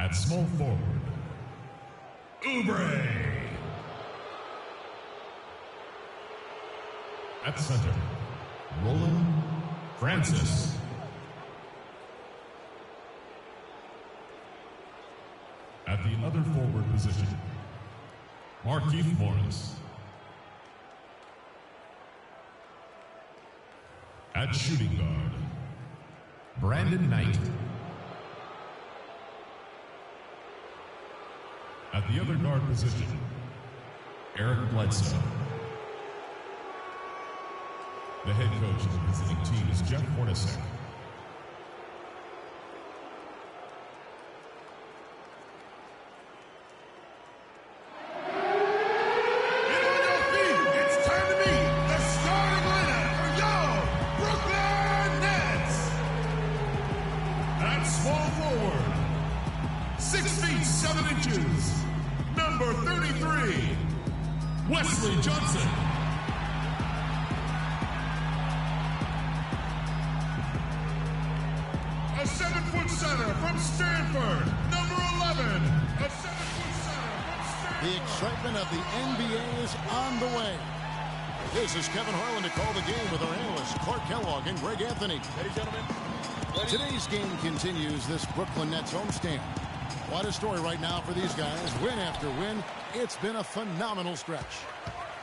At small forward, Oubre. At center, Roland Francis. At the other forward position, Markeith Morris. At shooting guard, Brandon Knight. At the other guard position, Eric Bledsoe. The head coach of the visiting team is Jeff Hornacek. Today's game continues this Brooklyn Nets homestand. What a story right now for these guys. Win after win. It's been a phenomenal stretch.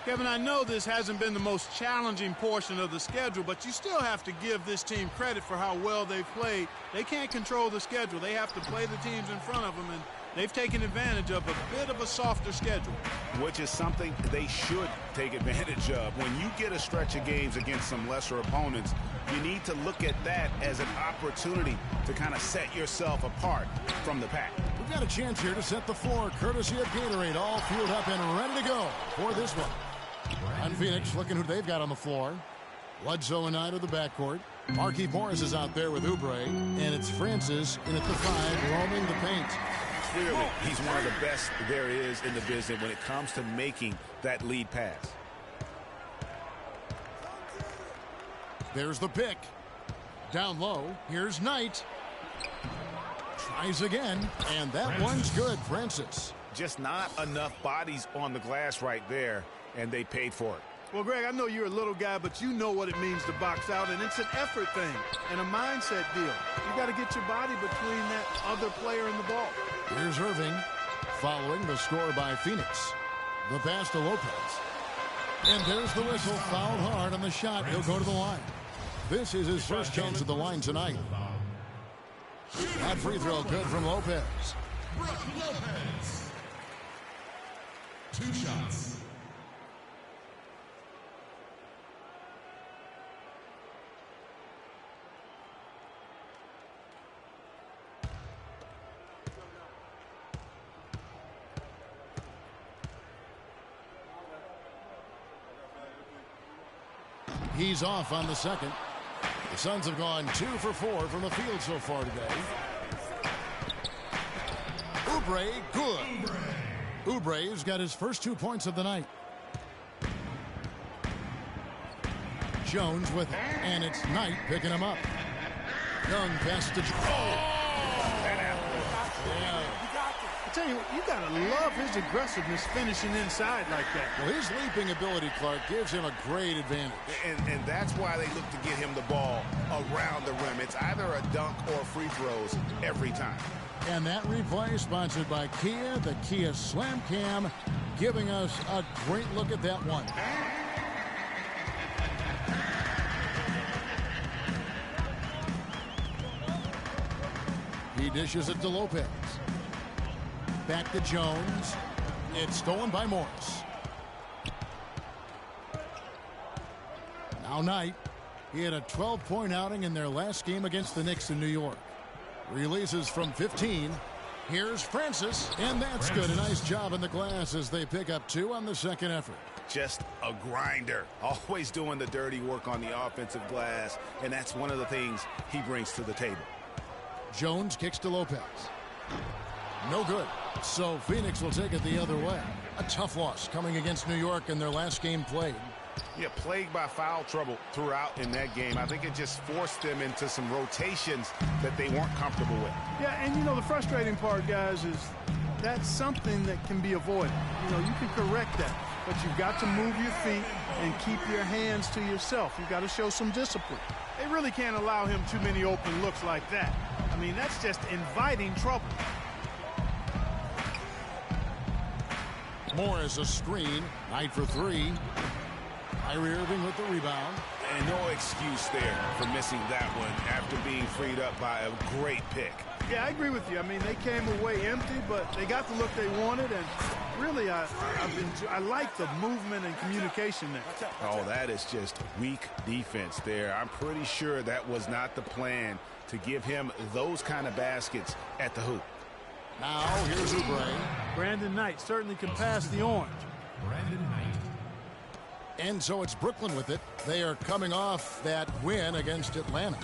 Kevin, I know this hasn't been the most challenging portion of the schedule, but you still have to give this team credit for how well they've played. They can't control the schedule. They have to play the teams in front of them, and they've taken advantage of a bit of a softer schedule. Which is something they should take advantage of. When you get a stretch of games against some lesser opponents, you need to look at that as an opportunity to kind of set yourself apart from the pack. We've got a chance here to set the floor, courtesy of Gatorade, all fueled up and ready to go for this one. On Phoenix, looking who they've got on the floor. Bledsoe and Knight of the backcourt. Markeith Morris is out there with Oubre, and it's Francis in at the 5, roaming the paint. Clearly, he's one of the best there is in the business when it comes to making that lead pass. There's the pick. Down low, here's Knight. Tries again, and that one's good, Francis. Just not enough bodies on the glass right there, and they paid for it. Well, Greg, I know you're a little guy, but you know what it means to box out, and it's an effort thing and a mindset deal. You got to get your body between that other player and the ball. Here's Irving, following the score by Phoenix. The pass to Lopez. And there's the whistle, fouled hard on the shot. He'll go to the line. This is his first chance at the line tonight. That free throw good from Lopez. Brook Lopez. 2 shots. He's off on the second. The Suns have gone 2 for 4 from the field so far today. Oubre, good. Oubre's got his first 2 points of the night. Jones with it, and it's Knight picking him up. Young pass to I tell you what, you gotta love his aggressiveness finishing inside like that. Well, his leaping ability, Clark, gives him a great advantage. And that's why they look to get him the ball around the rim. It's either a dunk or free throws every time. And that replay sponsored by Kia, the Kia Slam Cam, giving us a great look at that one. He dishes it to Lopez. Back to Jones. It's stolen by Morris. Now Knight. He had a 12-point outing in their last game against the Knicks in New York. Releases from 15. Here's Francis, and that's good. A nice job in the glass as they pick up 2 on the second effort. Just a grinder. Always doing the dirty work on the offensive glass, and that's one of the things he brings to the table. Jones kicks to Lopez. No good. So Phoenix will take it the other way. A tough loss coming against New York in their last game played. Yeah, plagued by foul trouble throughout in that game. I think it just forced them into some rotations that they weren't comfortable with. Yeah, and, you know, the frustrating part, guys, is that's something that can be avoided. You know, you can correct that, but you've got to move your feet and keep your hands to yourself. You've got to show some discipline. They really can't allow him too many open looks like that. I mean, that's just inviting trouble. Morris a screen. Knight for three. Kyrie Irving with the rebound. And no excuse there for missing that one after being freed up by a great pick. Yeah, I agree with you. I mean, they came away empty, but they got the look they wanted, and really, I like the movement and communication there. Oh, that is just weak defense there. I'm pretty sure that was not the plan to give him those kind of baskets at the hoop. Now, here's Oubre. Brandon Knight certainly can pass the orange. Brandon Knight. And so it's Brooklyn with it. They are coming off that win against Atlanta.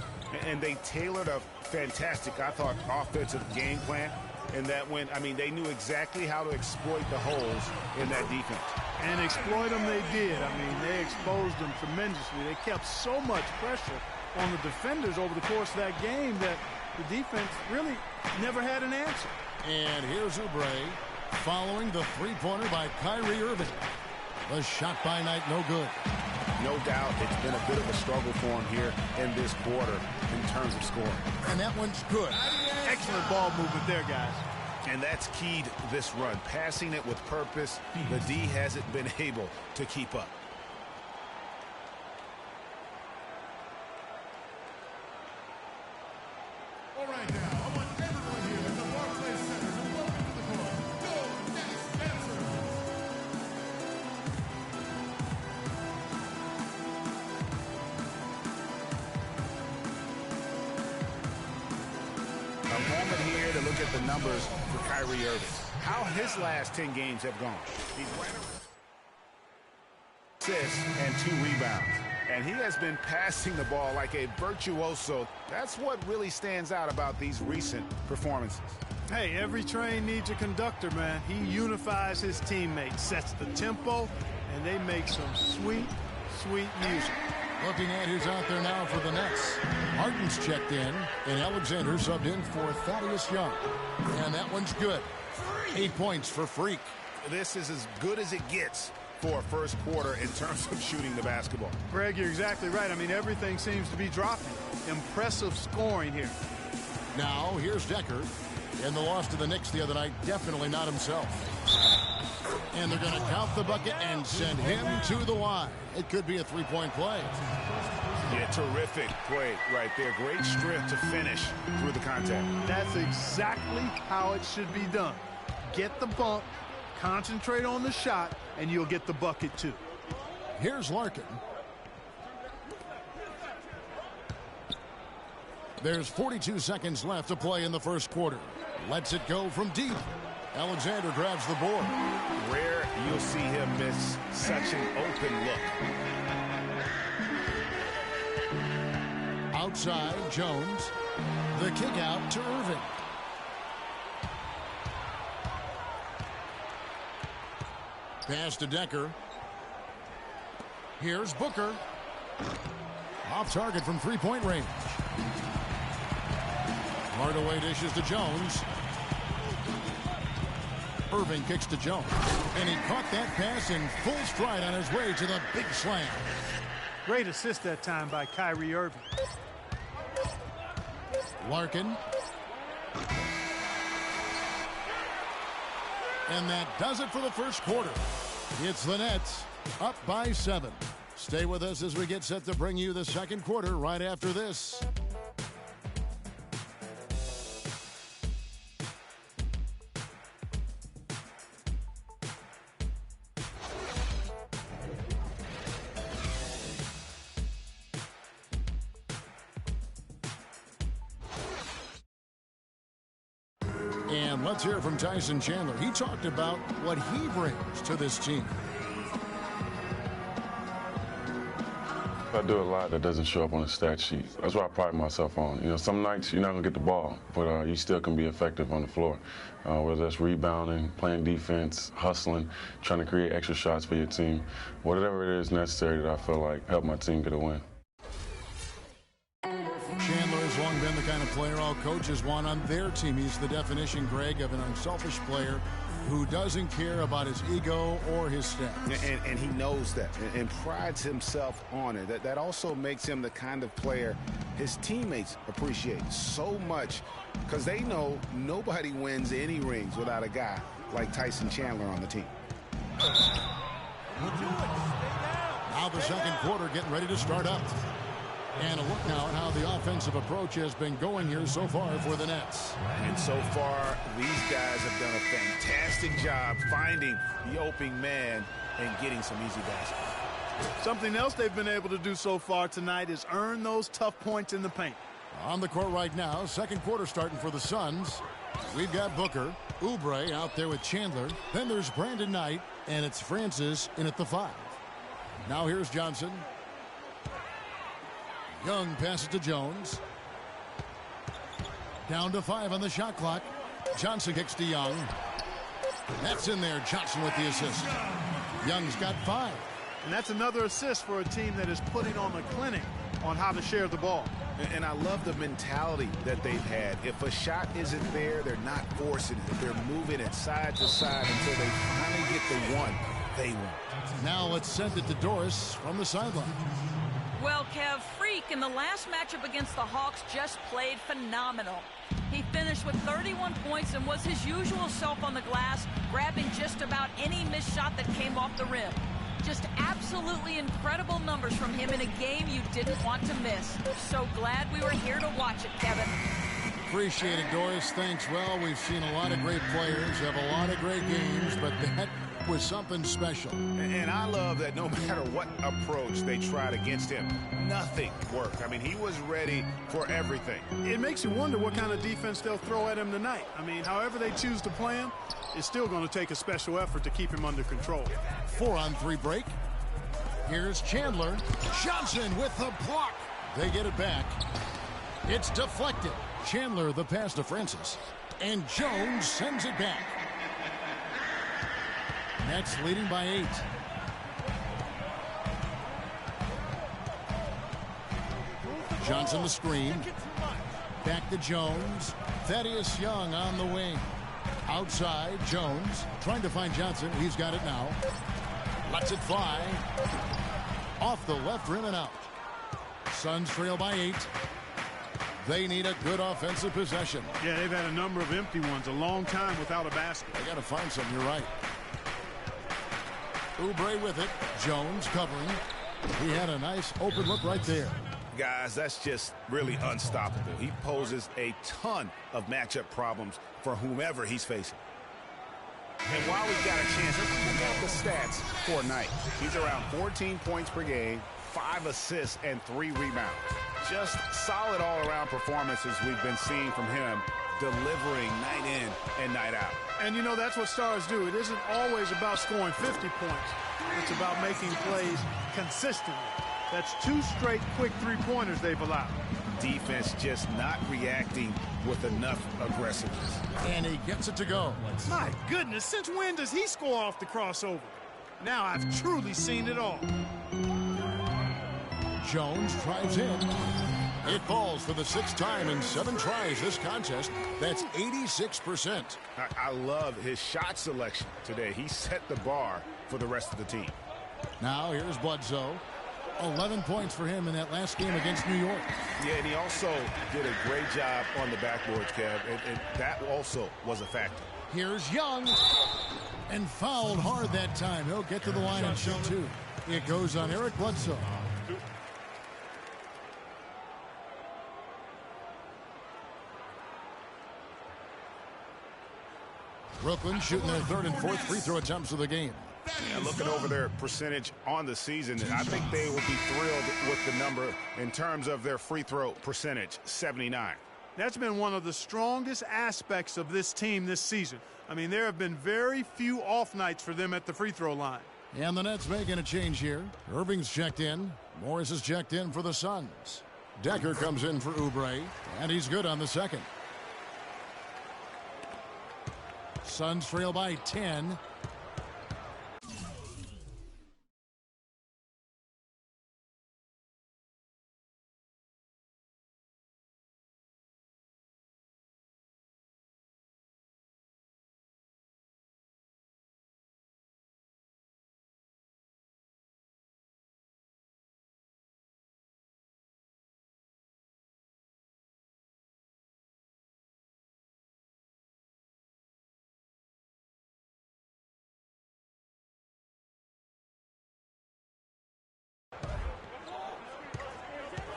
And they tailored a fantastic, I thought, offensive game plan. And that when, I mean, they knew exactly how to exploit the holes in that defense. And exploit them they did. I mean, they exposed them tremendously. They kept so much pressure on the defenders over the course of that game that the defense really never had an answer. And here's Oubre following the three-pointer by Kyrie Irving. The shot by Knight, no good. No doubt it's been a bit of a struggle for him here in this quarter in terms of scoring. And that one's good. Excellent ball movement there, guys. And that's keyed this run. Passing it with purpose, the D hasn't been able to keep up. All right, now, I want everyone here at the Barclays Center to welcome to the court, Go Nets dancers. A moment here to look at the numbers for Kyrie Irving. How his last 10 games have gone. He's right around assists and 2 rebounds. And he has been passing the ball like a virtuoso. That's what really stands out about these recent performances. Hey, every train needs a conductor, man. He unifies his teammates, sets the tempo, and they make some sweet, sweet music. Looking at who's out there now for the Nets. Harden's checked in, and Alexander subbed in for Thaddeus Young. And that one's good. 8 points for Freak. This is as good as it gets for a first quarter in terms of shooting the basketball. Greg, you're exactly right. I mean, everything seems to be dropping. Impressive scoring here. Now, here's Decker. In the loss to the Knicks the other night, definitely not himself. And they're going to count the bucket and send him to the line. It could be a three-point play. Yeah, terrific play right there. Great strength to finish through the contact. That's exactly how it should be done. Get the bump, concentrate on the shot, and you'll get the bucket too. Here's Larkin. There's 42 seconds left to play in the first quarter. Lets it go from deep. Alexander grabs the board. Rare you'll see him miss such an open look. Outside, Jones. The kick out to Irving. Pass to Decker. Here's Booker. Off target from three-point range. Hardaway dishes to Jones. Irving kicks to Jones. And he caught that pass in full stride on his way to the big slam. Great assist that time by Kyrie Irving. Larkin. And that does it for the first quarter. It's the Nets up by 7. Stay with us as we get set to bring you the second quarter right after this. And let's hear from Tyson Chandler. He talked about what he brings to this team. I do a lot that doesn't show up on the stat sheet. That's what I pride myself on. You know, some nights you're not going to get the ball, but you still can be effective on the floor. Whether that's rebounding, playing defense, hustling, trying to create extra shots for your team. Whatever it is necessary that I feel like help my team get a win. Chandler has long been the kind of player all coaches want on their team. He's the definition, Greg, of an unselfish player who doesn't care about his ego or his stats. And he knows that and prides himself on it. That also makes him the kind of player his teammates appreciate so much because they know nobody wins any rings without a guy like Tyson Chandler on the team. Now the second quarter getting ready to start up. And a look now at how the offensive approach has been going here so far for the Nets. And so far, these guys have done a fantastic job finding the opening man and getting some easy baskets. Something else they've been able to do so far tonight is earn those tough points in the paint. On the court right now, second quarter starting for the Suns. We've got Booker, Oubre out there with Chandler. Then there's Brandon Knight, and it's Francis in at the 5. Now here's Johnson. Young passes to Jones. Down to 5 on the shot clock. Johnson kicks to Young. That's in there. Johnson with the assist. Young's got 5. And that's another assist for a team that is putting on a clinic on how to share the ball. And I love the mentality that they've had. If a shot isn't there, they're not forcing it. They're moving it side to side until they finally get the one they want. Now let's send it to Doris from the sideline. Well, Kev, Freak in the last matchup against the Hawks just played phenomenal. He finished with 31 points and was his usual self on the glass, grabbing just about any missed shot that came off the rim. Just absolutely incredible numbers from him in a game you didn't want to miss. So glad we were here to watch it, Kevin. Appreciate it, Doris. Thanks. Well, we've seen a lot of great players, have a lot of great games, but that was something special. And I love that no matter what approach they tried against him, nothing worked. I mean, he was ready for everything. It makes you wonder what kind of defense they'll throw at him tonight. I mean, however they choose to play him, it's still going to take a special effort to keep him under control. 4-on-3 break. Here's Chandler. Johnson with the block. They get it back. It's deflected. Chandler the pass to Francis. And Jones sends it back. Nets leading by 8. Johnson the screen. Back to Jones. Thaddeus Young on the wing. Outside, Jones trying to find Johnson. He's got it now. Lets it fly. Off the left rim and out. Suns trail by 8. They need a good offensive possession. Yeah, they've had a number of empty ones, a long time without a basket. They got to find something, you're right. Oubre with it. Jones covering. He had a nice open look right there. Guys, that's just really unstoppable. He poses a ton of matchup problems for whomever he's facing. And while we've got a chance, let's look at the stats for Knight. He's around 14 points per game, 5 assists, and 3 rebounds. Just solid all-around performances we've been seeing from him, delivering night in and night out. And, you know, that's what stars do. It isn't always about scoring 50 points. It's about making plays consistently. That's 2 straight quick three-pointers they've allowed. Defense just not reacting with enough aggressiveness. And he gets it to go. My goodness, since when does he score off the crossover? Now I've truly seen it all. Jones drives in. It falls for the 6th time in 7 tries this contest. That's 86%. I love his shot selection today. He set the bar for the rest of the team. Now here's Bledsoe. 11 points for him in that last game against New York. Yeah, and he also did a great job on the backboards, Kev, and that also was a factor. Here's Young. And fouled hard that time. He'll get to the line and shoot 2. It goes on Eric Bledsoe. Brooklyn shooting their 3rd and 4th free throw attempts of the game. Yeah, looking over their percentage on the season, I think they will be thrilled with the number in terms of their free throw percentage, 79. That's been one of the strongest aspects of this team this season. I mean, there have been very few off nights for them at the free throw line. And the Nets making a change here. Irving's checked in. Morris is checked in for the Suns. Decker comes in for Oubre, and he's good on the second. Suns trail by 10.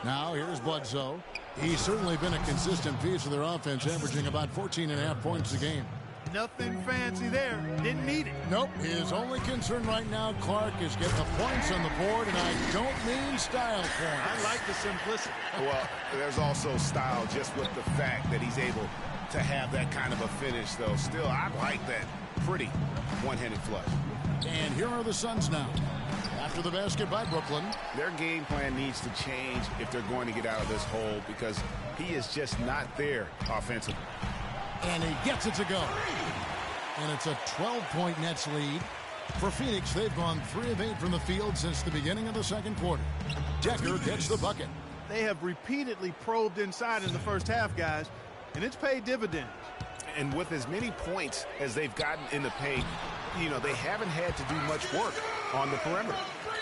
Now here's Bledsoe. He's certainly been a consistent piece of their offense, averaging about 14.5 points a game. Nothing fancy there. Didn't need it. Nope. His only concern right now, Clark, is getting the points on the board, and I don't mean style points. I like the simplicity. Well, there's also style just with the fact that he's able to have that kind of a finish, though. Still, I like that pretty one-handed flush. And here are the Suns now. After the basket by Brooklyn. Their game plan needs to change if they're going to get out of this hole because he is just not there offensively. And he gets it to go. And it's a 12-point Nets lead. For Phoenix, they've gone 3 of 8 from the field since the beginning of the second quarter. Decker gets the bucket. They have repeatedly probed inside in the first half, guys, and it's paid dividends. And with as many points as they've gotten in the paint, you know, they haven't had to do much work on the perimeter.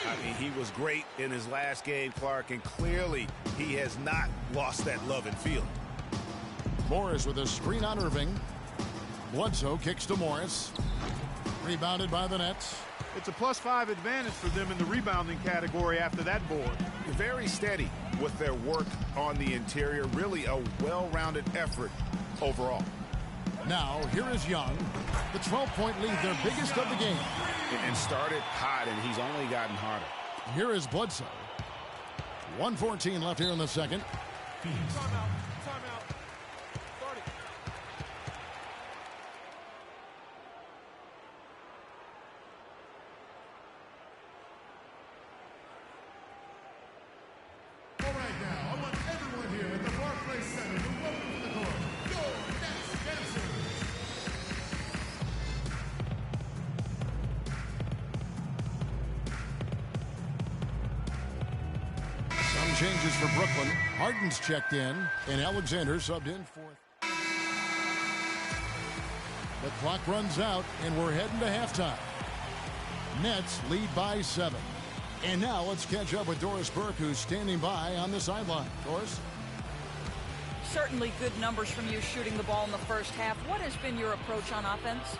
I mean, he was great in his last game, Clark, and clearly he has not lost that love and feeling. Morris with a screen on Irving. Bledsoe kicks to Morris. Rebounded by the Nets. It's a +5 advantage for them in the rebounding category after that board. Very steady with their work on the interior. Really a well-rounded effort overall. Now, here is Young. The 12-point lead, their biggest of the game. And started hot, and he's only gotten harder. Here is Bledsoe. 1:14 left here in the second. Timeout. Start it. All right, now, I want everyone here at the Barclays Center to welcome to the court, Go Nets Dancers! Some changes for Brooklyn. Harden's checked in, and Alexander subbed in fourth. The clock runs out, and we're heading to halftime. Nets lead by 7. And now let's catch up with Doris Burke, who's standing by on the sideline. Doris? Certainly good numbers from you shooting the ball in the first half. What has been your approach on offense?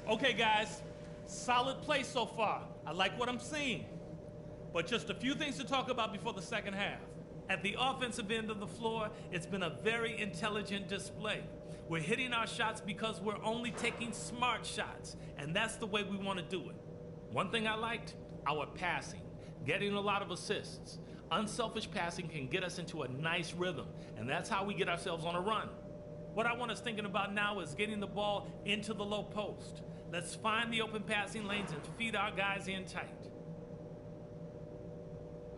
Okay, guys, solid play so far. I like what I'm seeing. But just a few things to talk about before the second half. At the offensive end of the floor, it's been a very intelligent display. We're hitting our shots because we're only taking smart shots, and that's the way we want to do it. One thing I liked, our passing, getting a lot of assists. Unselfish passing can get us into a nice rhythm, and that's how we get ourselves on a run. What I want us thinking about now is getting the ball into the low post. Let's find the open passing lanes and feed our guys in tight.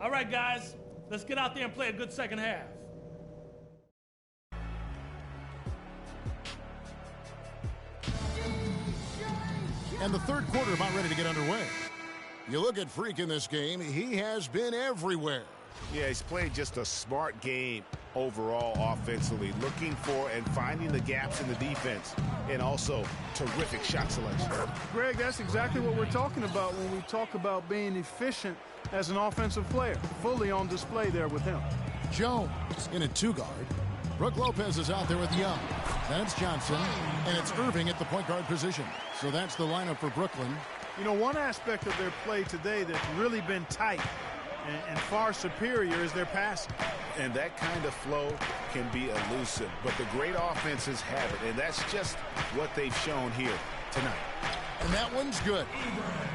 All right, guys, let's get out there and play a good second half. And the third quarter about ready to get underway. You look at Freak in this game, he has been everywhere. Yeah, he's played just a smart game overall offensively, looking for and finding the gaps in the defense, and also terrific shot selection. Greg, that's exactly what we're talking about when we talk about being efficient as an offensive player. Fully on display there with him. Jones in a two-guard. Brook Lopez is out there with Young. Then it's Johnson, and it's Irving at the point guard position. So that's the lineup for Brooklyn. You know, one aspect of their play today that's really been tight and far superior is their passing. And that kind of flow can be elusive, but the great offenses have it, and that's just what they've shown here tonight. And that one's good.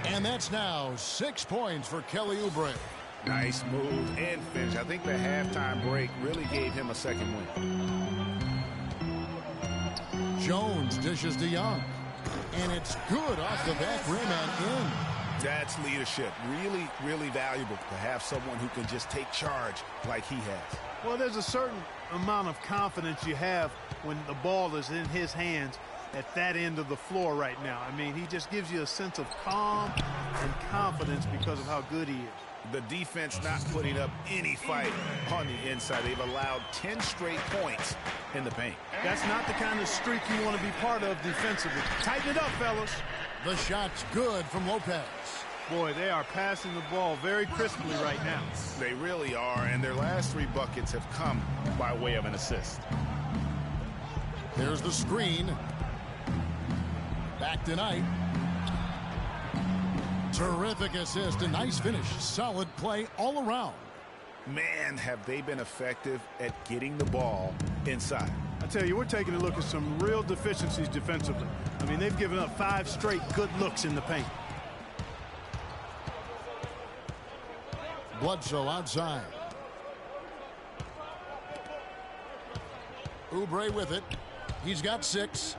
And that's now 6 points for Kelly Oubre. Nice move and finish. I think the halftime break really gave him a second win. Jones dishes to Young. And it's good off the back rim and in. That's leadership. Really, really valuable to have someone who can just take charge like he has. Well, there's a certain amount of confidence you have when the ball is in his hands at that end of the floor right now. I mean, he just gives you a sense of calm and confidence because of how good he is. The defense not putting up any fight on the inside. They've allowed 10 straight points in the paint. That's not the kind of streak you want to be part of defensively. Tighten it up, fellas. The shot's good from Lopez. Boy, they are passing the ball very crisply right now. They really are, and their last 3 buckets have come by way of an assist. There's the screen. Back to Knight. Terrific assist, a nice finish. Solid play all around. Man, have they been effective at getting the ball inside. I tell you, we're taking a look at some real deficiencies defensively. I mean, they've given up 5 straight good looks in the paint. Bledsoe outside. Oubre with it. He's got 6.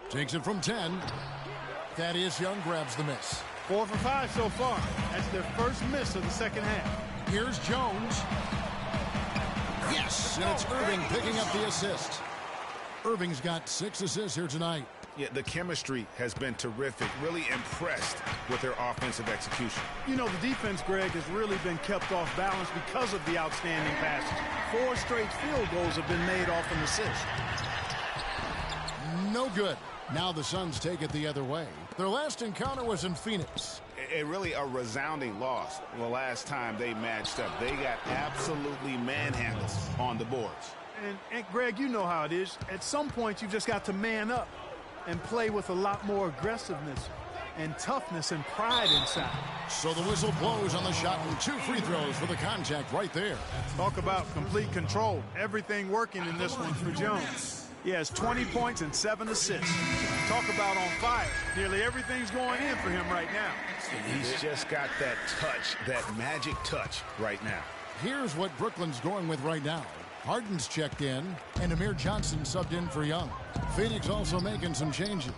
Takes it from 10. Thaddeus Young grabs the miss. 4 for 5 so far. That's their first miss of the second half. Here's Jones. Yes, and it's Irving picking up the assist. Irving's got 6 assists here tonight. Yeah, the chemistry has been terrific. Really impressed with their offensive execution. You know, the defense, Greg, has really been kept off balance because of the outstanding passes. 4 straight field goals have been made off an assist. No good. Now the Suns take it the other way. Their last encounter was in Phoenix. Really a resounding loss the last time they matched up. They got absolutely manhandled on the boards. And Greg, you know how it is. At some point, you've just got to man up and play with a lot more aggressiveness and toughness and pride inside. So the whistle blows on the shot and 2 free throws for the contact right there. Talk about complete control. Everything working in this one for Jones. He has 20 points and 7 assists. Talk about on fire. Nearly everything's going in for him right now. He's just got that touch, that magic touch right now. Here's what Brooklyn's going with right now. Harden's checked in, and Amir Johnson subbed in for Young. Phoenix also making some changes.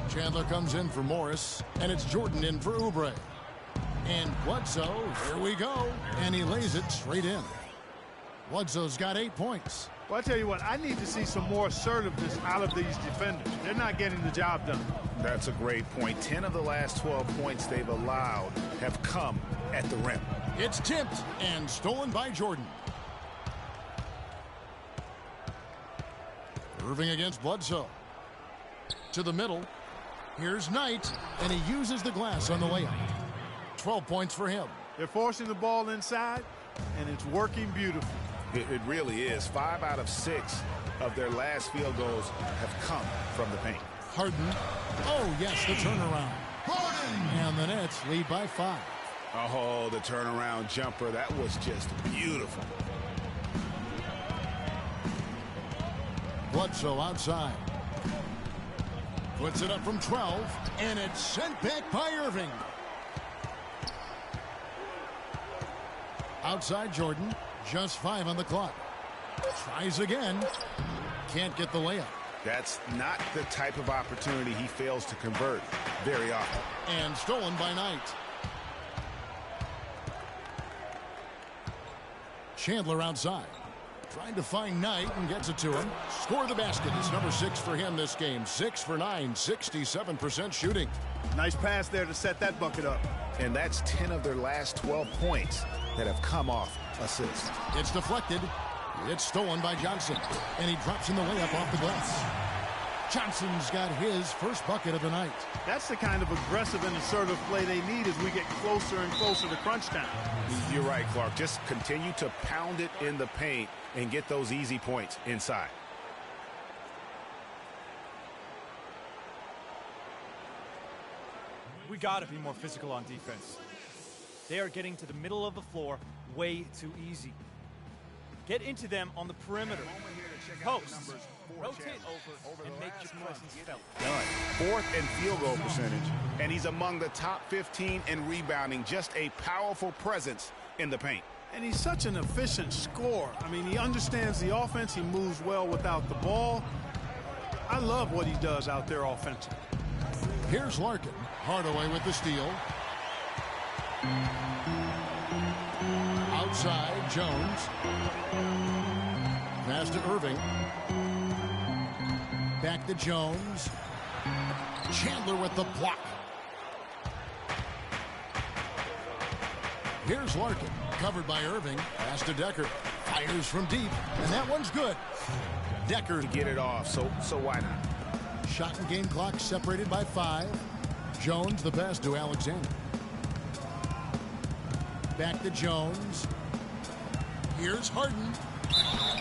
Chandler comes in for Morris, and it's Jordan in for Oubre. And Bledsoe, here we go, and he lays it straight in. Bledsoe's got 8 points. Well, I tell you what, I need to see some more assertiveness out of these defenders. They're not getting the job done. That's a great point. 10 of the last 12 points they've allowed have come at the rim. It's tipped and stolen by Jordan. Irving against Bledsoe. To the middle. Here's Knight, and he uses the glass on the layup. 12 points for him. They're forcing the ball inside, and it's working beautifully. It really is. 5 out of 6 of their last field goals have come from the paint. Harden. Oh, yes, the turnaround. Harden! And the Nets lead by 5. Oh, the turnaround jumper. That was just beautiful. Bledsoe outside. Puts it up from 12, and it's sent back by Irving. Outside Jordan. Just 5 on the clock. Tries again. Can't get the layup. That's not the type of opportunity he fails to convert very often. And stolen by Knight. Chandler outside. Trying to find Knight and gets it to him. Score the basket. It's number 6 for him this game. 6 for 9, 67% shooting. Nice pass there to set that bucket up. And that's 10 of their last 12 points that have come off assist. It's deflected. It's stolen by Johnson. And he drops in the layup off the glass. Johnson's got his first bucket of the night. That's the kind of aggressive and assertive play they need as we get closer and closer to crunch time. You're right, Clark. Just continue to pound it in the paint and get those easy points inside. We got to be more physical on defense. They are getting to the middle of the floor way too easy. Get into them on the perimeter. Post. Rotate over and make your presence felt. Done. 4th and field goal percentage, and he's among the top 15 in rebounding. Just a powerful presence in the paint. And he's such an efficient scorer. I mean, he understands the offense. He moves well without the ball. I love what he does out there offensively. Here's Larkin. Hardaway with the steal. Outside, Jones. Pass to Irving. Back to Jones. Chandler with the block. Here's Larkin. Covered by Irving. Pass to Decker. Fires from deep. And that one's good. Decker To get it off, so why not? Shot and game clock separated by 5. Jones, the pass to Alexander. Back to Jones. Here's Harden.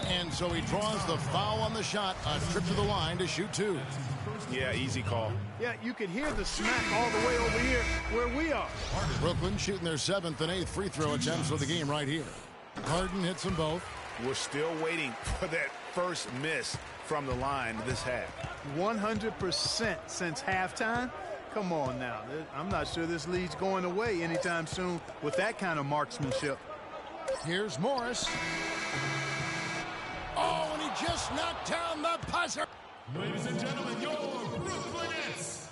And so he draws the foul on the shot. A trip to the line to shoot 2. Yeah, easy call. Yeah, you can hear the smack all the way over here where we are. Brooklyn shooting their 7th and 8th free throw attempts of the game right here. Harden hits them both. We're still waiting for that first miss from the line this half. 100% since halftime. Come on now. I'm not sure this lead's going away anytime soon with that kind of marksmanship. Here's Morris. Oh, and he just knocked down the buzzer. Ladies and gentlemen, your Brooklyn Nets.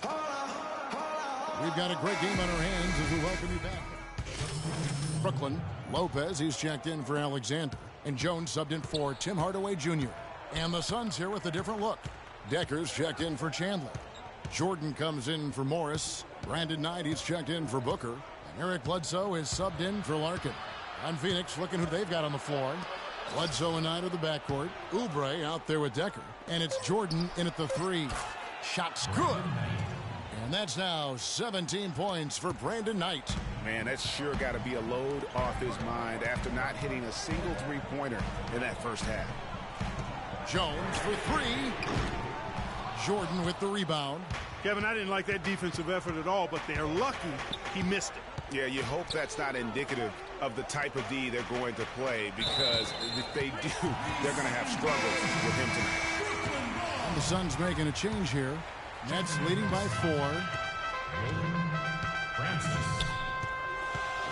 We've got a great game on our hands as we welcome you back. Brooklyn, Lopez, he's checked in for Alexander. And Jones subbed in for Tim Hardaway Jr. And the Suns here with a different look. Decker's checked in for Chandler. Jordan comes in for Morris. Brandon Knight, he's checked in for Booker. And Eric Bledsoe is subbed in for Larkin. On Phoenix, looking who they've got on the floor. Bledsoe and Knight of the backcourt. Oubre out there with Decker. And it's Jordan in at the 3. Shot's good. And that's now 17 points for Brandon Knight. Man, that's sure got to be a load off his mind after not hitting a single three-pointer in that first half. Jones for 3. Jordan with the rebound. Kevin, I didn't like that defensive effort at all, but they're lucky he missed it. Yeah, you hope that's not indicative of the type of D they're going to play, because if they do, they're going to have struggles with him tonight. And the Suns making a change here. Nets leading by 4.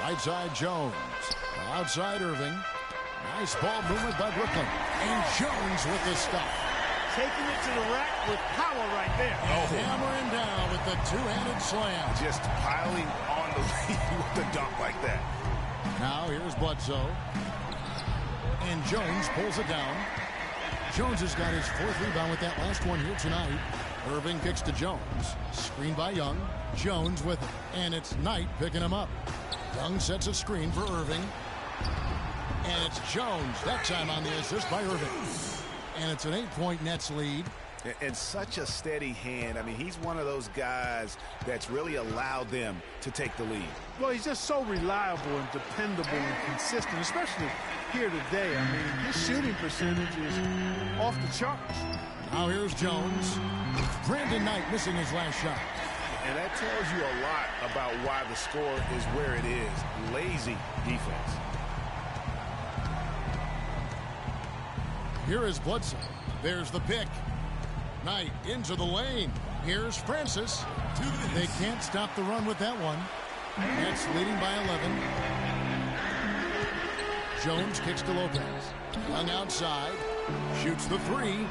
Right side Jones. Outside Irving. Nice ball movement by Brooklyn. And Jones with the stop. Taking it to the rack with power right there. Hammering down with the two-handed slam. Just piling on the lead with the dunk like that. Now here's Bledsoe. And Jones pulls it down. Jones has got his 4th rebound with that last one here tonight. Irving kicks to Jones. Screen by Young. Jones with it. And it's Knight picking him up. Young sets a screen for Irving. And it's Jones, that time on the assist by Irving. And it's an 8-point Nets lead. And such a steady hand. I mean, he's one of those guys that's really allowed them to take the lead. Well, he's just so reliable and dependable and consistent, especially here today. I mean, his shooting percentage is off the charts. Now here's Jones. Brandon Knight missing his last shot. And that tells you a lot about why the score is where it is. Lazy defense. Here is Bledsoe. There's the pick. Knight into the lane. Here's Francis. They can't stop the run with that one. Nets leading by 11. Jones kicks to Lopez. Young outside. Shoots the 3.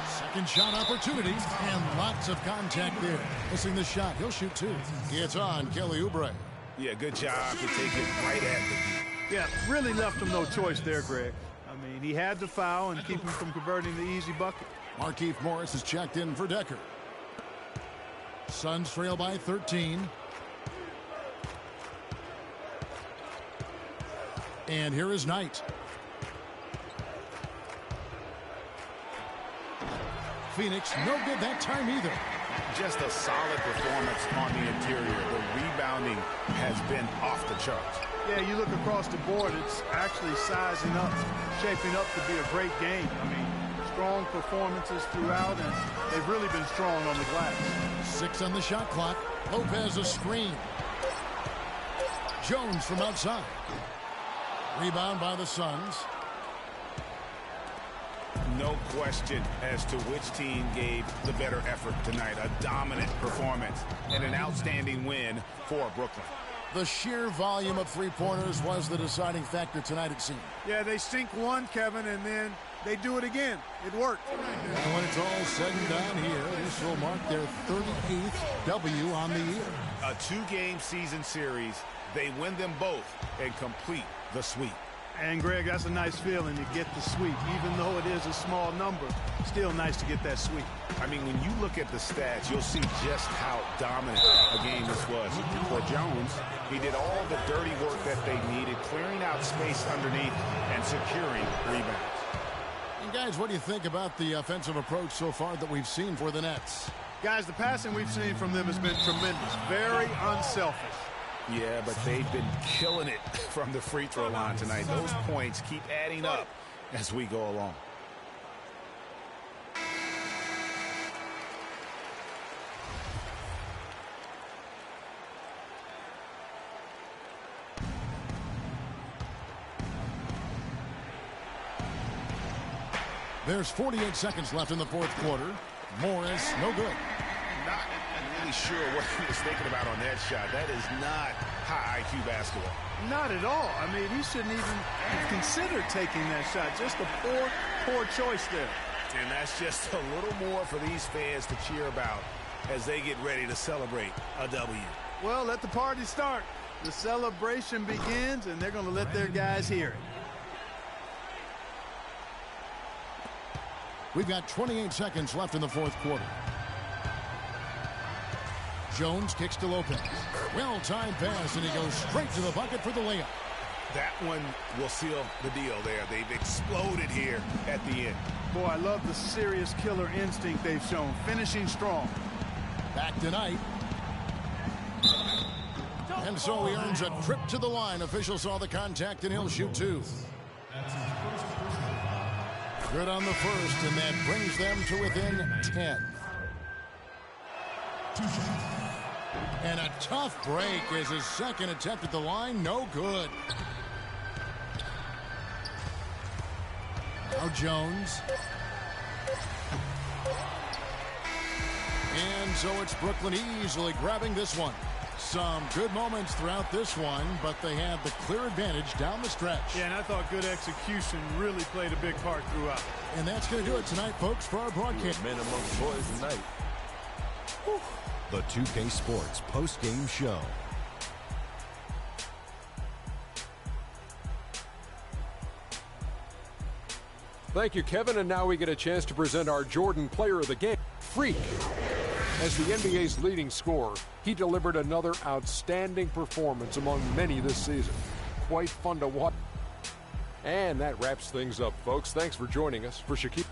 Second shot opportunity. And lots of contact there. Missing the shot. He'll shoot 2. It's on Kelly Oubre. Yeah, good job to take it right at the Yeah, really left him no choice there, Greg. I mean, he had to foul and keep him from converting the easy bucket. Markieff Morris is checked in for Decker. Suns trail by 13. And here is Knight. Phoenix, no good that time either. Just a solid performance on the interior. The rebounding has been off the charts. Yeah, you look across the board, it's actually sizing up, shaping up to be a great game. I mean, strong performances throughout, and they've really been strong on the glass. 6 on the shot clock. Lopez a screen. Jones from outside. Rebound by the Suns. No question as to which team gave the better effort tonight. A dominant performance and an outstanding win for Brooklyn. The sheer volume of three-pointers was the deciding factor tonight, it seemed. Yeah, they sink one, Kevin, and then they do it again. It worked. And when it's all said and done here, this will mark their 38th W on the year. A 2-game season series. They win them both and complete the sweep. And, Greg, that's a nice feeling to get the sweep. Even though it is a small number, still nice to get that sweep. I mean, when you look at the stats, you'll see just how dominant a game this was. For Jones, he did all the dirty work that they needed, clearing out space underneath and securing rebounds. And, guys, what do you think about the offensive approach so far that we've seen for the Nets? Guys, the passing we've seen from them has been tremendous. Very unselfish. Yeah, but they've been killing it from the free throw line tonight. Those points keep adding up as we go along. There's 48 seconds left in the fourth quarter. Morris, no good. Not really sure what he was thinking about on that shot. That is not high IQ basketball. Not at all. I mean, he shouldn't even have considered taking that shot. Just a poor choice there. And that's just a little more for these fans to cheer about as they get ready to celebrate a W. Well, let the party start. The celebration begins, and they're going to let their guys hear it. We've got 28 seconds left in the fourth quarter. Jones kicks to Lopez. Well-timed pass, and he goes straight to the bucket for the layup. That one will seal the deal there. They've exploded here at the end. Boy, I love the serious killer instinct they've shown. Finishing strong. Back tonight. And so he earns a trip to the line. Official saw the contact, and he'll shoot 2. Good on the first, and that brings them to within 10. And a tough break is his second attempt at the line. No good. Now Jones. And so it's Brooklyn easily grabbing this one. Some good moments throughout this one, but they have the clear advantage down the stretch. Yeah, and I thought good execution really played a big part throughout. And that's going to do it tonight, folks, for our broadcast. Men amongst boys tonight. Whew. The 2K Sports post-game show. Thank you, Kevin. And now we get a chance to present our Jordan Player of the Game, Freak. As the NBA's leading scorer, he delivered another outstanding performance among many this season. Quite fun to watch. And that wraps things up, folks. Thanks for joining us. For Shaquille.